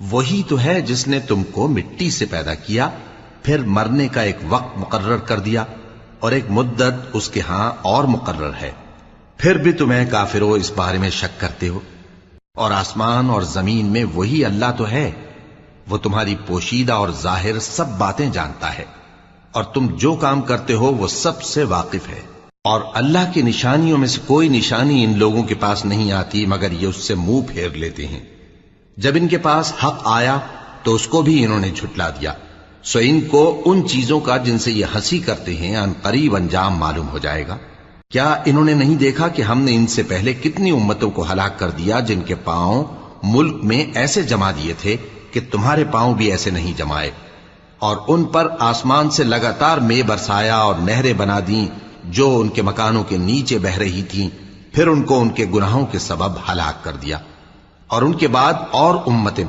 وہی تو ہے جس نے تم کو مٹی سے پیدا کیا، پھر مرنے کا ایک وقت مقرر کر دیا اور ایک مدت اس کے ہاں اور مقرر ہے، پھر بھی تمہیں کافرو اس بارے میں شک کرتے ہو۔ اور آسمان اور زمین میں وہی اللہ تو ہے، وہ تمہاری پوشیدہ اور ظاہر سب باتیں جانتا ہے، اور تم جو کام کرتے ہو وہ سب سے واقف ہے۔ اور اللہ کی نشانیوں میں سے کوئی نشانی ان لوگوں کے پاس نہیں آتی مگر یہ اس سے منہ پھیر لیتے ہیں۔ جب ان کے پاس حق آیا تو اس کو بھی انہوں نے جھٹلا دیا، سو ان کو ان چیزوں کا جن سے یہ ہنسی کرتے ہیں ان قریب انجام معلوم ہو جائے گا۔ کیا انہوں نے نہیں دیکھا کہ ہم نے ان سے پہلے کتنی امتوں کو ہلاک کر دیا جن کے پاؤں ملک میں ایسے جما دیے تھے کہ تمہارے پاؤں بھی ایسے نہیں جمائے، اور ان پر آسمان سے لگاتار مے برسایا اور نہریں بنا دیں جو ان کے مکانوں کے نیچے بہ رہی تھیں، پھر ان کو ان کے گناہوں کے سبب ہلاک کر دیا۔ اور ان کے بعد اور امتیں